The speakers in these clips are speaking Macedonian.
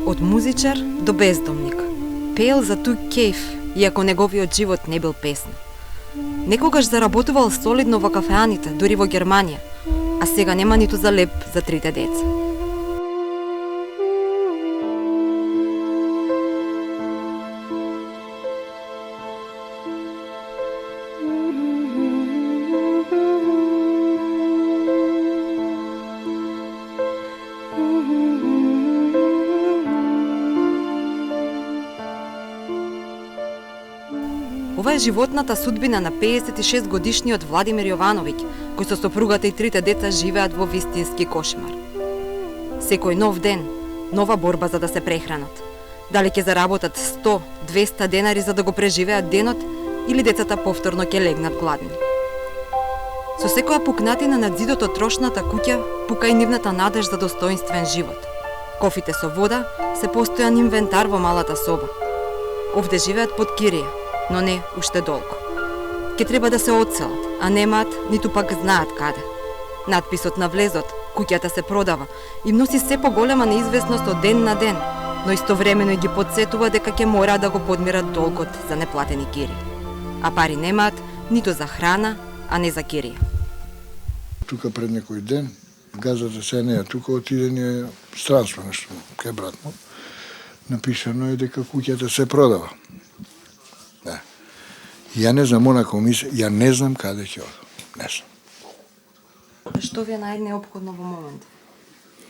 Од музичар до бездомник. Пеел за туј кејф, иако неговиот живот не бил песна. Некогаш заработувал солидно во кафеаните, дури во Германија, а сега нема ниту за леп за трите деца. Ова е животната судбина на 56 годишниот Владимир Јовановиќ, кој со сопругата и трите деца живеат во вистински кошмар. Секој нов ден, нова борба за да се прехранат. Дали ќе заработат 100-200 денари за да го преживеат денот или децата повторно ќе легнат гладни. Со секоја пукнатина над зидот од трошната куќа пука и нивната надеж за достоинствен живот. Кофите со вода се постојан инвентар во малата соба. Овде живеат под кирија, но не уште долго. Ке треба да се одселат, а немаат, ниту пак знаат каде. Надписот на влезот, куќата се продава, им носи се поголема неизвестност од ден на ден, но истовремено ги подсетува дека ќе мора да го подмират долгот за неплатени кири. А пари немаат ниту за храна, а не за кирија. Тука пред некој ден, газата се не е тука, отиде ни странство нешто, кај брат му. Напишано е дека куќата се продава. Да. Ја не знам, она комисија, ја не знам каде ќе одам. Не знам. Што ви е најнеопходно во моментот?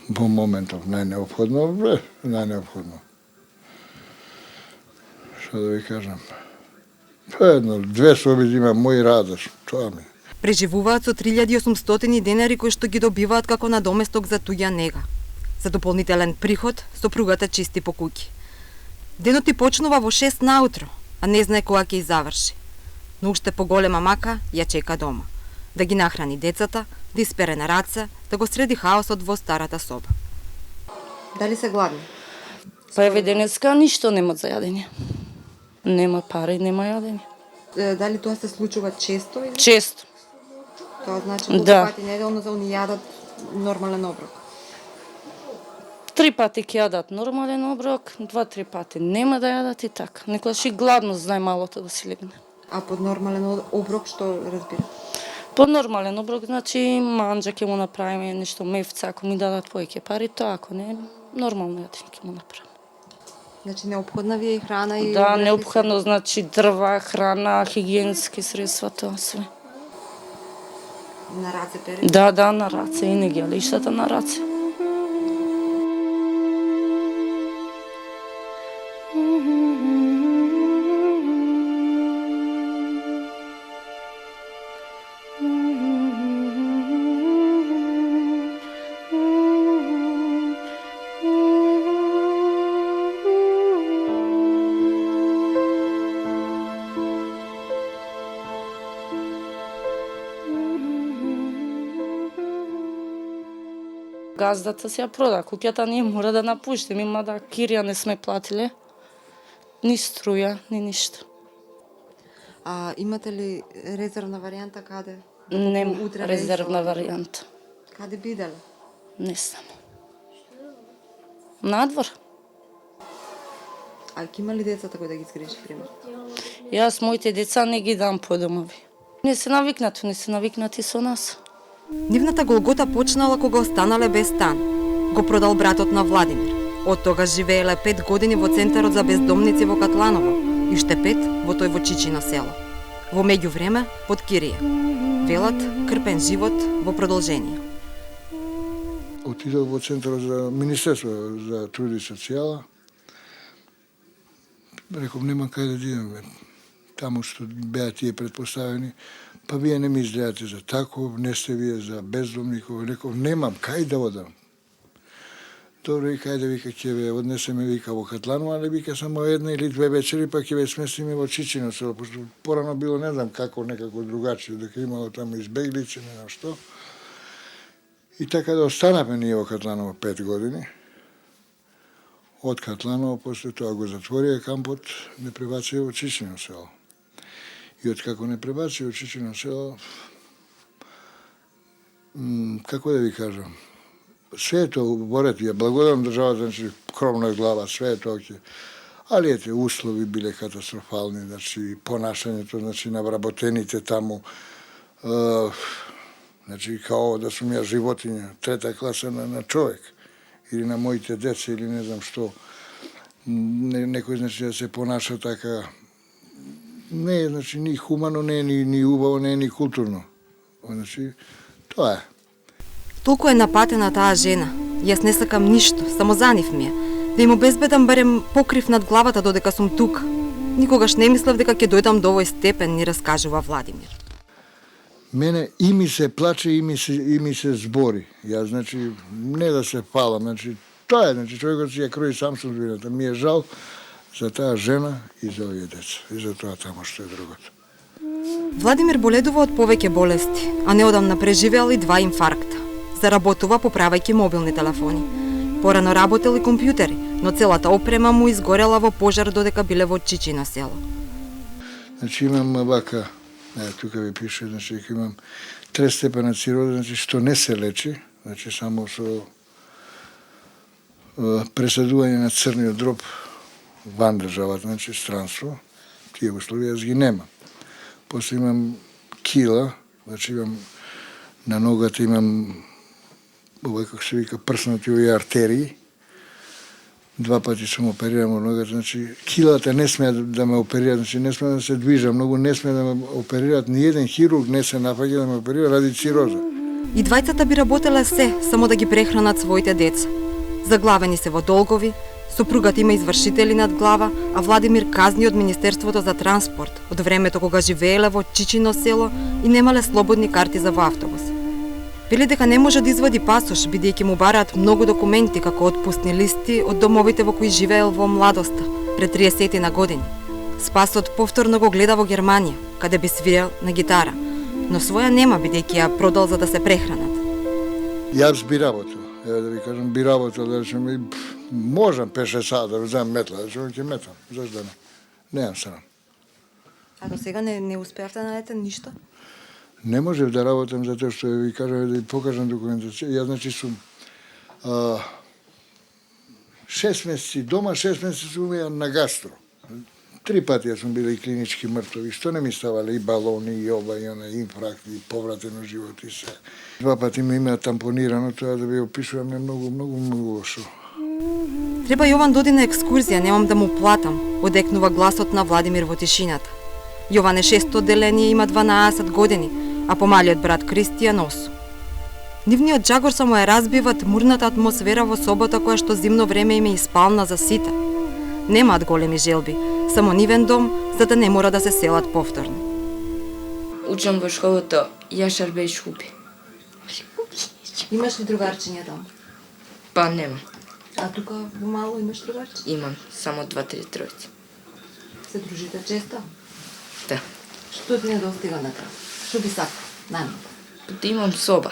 Во моментов најнеопходно, најнеопходно. Што да ви кажам? Едно, 2 соби има мој радош, тоа ми. Преживуваат со 3800 денари кои што ги добиваат како надоместок за туѓа нега. За дополнителен приход, сопругата чисти по куќи. Денот ти почнува во 6 наутро, а не знае кога ќе заврши. Но уште поголема мака ја чека дома. Да ги нахрани децата, да испере на раце, да го среди хаосот во старата соба. Дали се гладни? Па еве денеска ништо нема за јадење. Нема пари, нема јадење. Дали тоа се случува често? Или? Често. Тоа значи колку Да. пати неделно за они јадат нормален оброк? 3 пати ќе јадат нормален оброк, 2-3 пати нема да јадат и така. Некогаш и гладност најмалото да си легне. А под нормален оброк што разбира? По нормален оброк, значи манџа ќе му направиме нешто мевца, ако ми дадат повеќе пари, тоа ако не, нормално јадење ќе му направиме. Значи неопходна ви е и храна и... Да, неопходно, значи дрва, храна, хигиенски средства, тоа све. На раце пере? Да, на раце, и не ги лиштата на раце. Газдата се ја прода, куќата ние мора да напуштиме, мада кирија не сме платиле, ни струја, ни ништо. А имате ли резервна варијанта каде? Нема Утре резервна рейсот? варијанта. Каде биделе? Не знам. Надвор. А ќе има ли децата кои да ги згрижи, пример? Јас моите деца не ги дам по домови. Не се навикнати со нас. Нивната голгота почнала кога останале без стан. Го продал братот на Владимир. Од тогаш живееле 5 години во центарот за бездомници во Катланово и уште 5 во тој во Чичино село. Во меѓувреме под кирија. Велат крпен живот во продолжение. Отидов во центарот за Министерство за труд и социјала. Реков, нема каде да идеме. Таму што беа тие предпоставени, па вие не ми изгледате за таков, не сте вие за бездомников. Реков, немам кај да одам. Добро, и кај да вика ќе ве однесеме, вика, во Катланово, али вика само 1 или 2 вечери, па ќе ве сместиме во Чичино село, пошто порано било, не знам како, некако другачие, дека имало таму избеглици, не знам што. И така да останавме ние во Катланово 5 години. Од Катланово, после тоа го затворија кампот, не пребација во Чичино село. И откако не пребација во Чичино село, како да ви кажам, Све е тоа, борете, ја благодарам државата, значи, кровна глава, све е тоа ќе. Али ете, услови биле катастрофални, значи, понашањето, значи, на вработените таму, значи, као да сум ја животиња, трета класа на човек, или на моите деца, или не знам што. Некој, значи, да се понаша така, не е, значи, ни хумано, не е ни убаво, не е ни културно. Значи, тоа е. Толку е напатена таа жена. Јас не сакам ништо, само за нив ми е. Да им обезбедам барем покрив над главата додека сум тука. Никогаш не мислев дека ќе дојдам до овој степен, ни раскажува Владимир. Мене и ми се плаче, и ми се збори. Јас, значи, не да се палам, значи, тоа е, значи, човекот си ја крои сам судбината. Ми е жал за таа жена и за овие деца. И за тоа тамо што е другото. Владимир боледува од повеќе болести, а неодамна преживеал и 2 инфаркта. Заработува поправајќи мобилни телефони. Порано работел и компјутери, но целата опрема му изгорела во пожар додека биле во Чичино село. Значи имам вака, тука ви пише, значи имам 3 степена цироза, значи што не се лечи, значи само со пресадување на црниот дроб ван државата, значи странство, тие услови јас ги немам. После имам кила, значи имам на ногата имам ова како се вика прснати овие артерии. 2 пати сум опериран во ногата, значи килата не смеа да ме оперираат, значи не смеа да се движам, многу не смеа да ме оперираат, ни еден хирург не се нафаќа да ме оперира ради цироза. И двајцата би работеле се, само да ги прехранат своите деца. Заглавени се во долгови, сопругата има извршители над глава, а Владимир казни од Министерството за транспорт од времето кога живееле во Чичино село и немале слободни карти за во автобус. Вели дека не може да извади пасош, бидејќи му бараат многу документи како отпусни листи од домовите во кои живеел во младоста, пред 30 на години. Спасот повторно го гледа во Германија, каде би свирел на гитара, но своја нема бидејќи ја продал за да се прехранат. Јас би работел, еве да ви кажам, би работел, да речем, можам 5-6 сата да вземам метла, да ќе метам, зашто да не? Немам срам. А до сега не успеавте да најдете ништо? Не можев да работам затоа што ви кажам да ви покажам документација. Јас значи сум 6 месеци дома, 6 месеци сум на гастро. 3 пати сум бил и клинички мртови, што не ми ставале и балони, и ова, и она, инфаркт, и повратено живот и се. 2 пати ми имеа тампонирано, тоа да ви опишувам е многу лошо. Треба Јован доди на екскурзија, немам да му платам, одекнува гласот на Владимир во тишината. Јован е 6 одделение, има 12 години, а помалиот брат Кристијан 8. Нивниот джагор само ја разбива тмурната атмосфера во собата која што зимно време им е испална за сите. Немаат големи желби, само нивен дом, за да не мора да се селат повторно. Учам во школата Јашар Бејшкупи. Имаш ли другарчиња там? Па нема. А тука во мало имаш другарчиња? Имам само 2-3 тројци. Се дружите често? Да. Што ти недостига на тоа? Што би сакал? Најмалку. Да имам соба.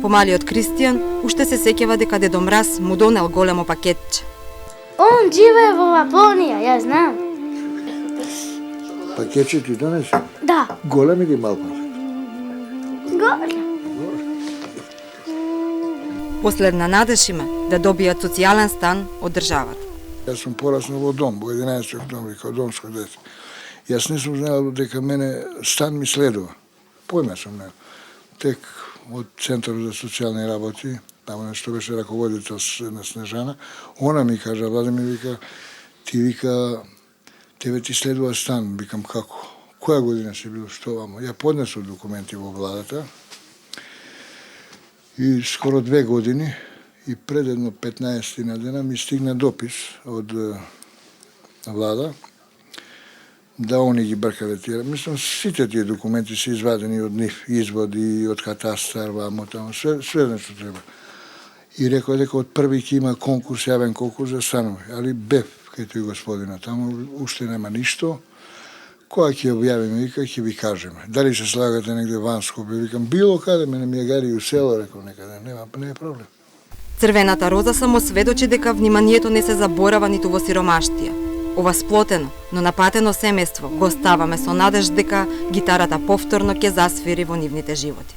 Помалиот Кристијан уште се сеќава дека Дедо Мраз му донел големо пакетче. Он живее во Лапонија, ја знам. Пакетче ти донесе? Да, Голем или малку? голем. Последна надеж има да добијат социјален стан од државата. Јас сум пораснал во дом, во 11 октомври, као домско дете. Јас не сум знаел дека мене стан ми следува. Појма сум не. Тек од Центарот за социјални работи, таму што беше раководител на Снежана, она ми кажа, Владимир, вика, ти вика, тебе ти следува стан. Викам, како? Која година се било, што вамо? Ја поднесов документи во владата и скоро 2 години и пред едно 15 на дена ми стигна допис од влада да они ги бркале тие. Мислам, сите тие документи се извадени од нив, изводи, од катастар, вамо, тамо, све што треба. И рекоа дека од први ќе има конкурс, јавен конкурс за станови. Али бев кај тој господина, тамо уште нема ништо. Кога ќе објавиме, вика, ќе ви кажеме. Дали се слагате негде ван Скопје, викам, било каде, мене ми ја гари у село, рекол некаде, не е проблем. Црвената роза само сведочи дека вниманието не се заборава ниту во сиромаштија. Ова сплотено, но напатено семејство го оставаме со надеж дека гитарата повторно ќе засвири во нивните животи.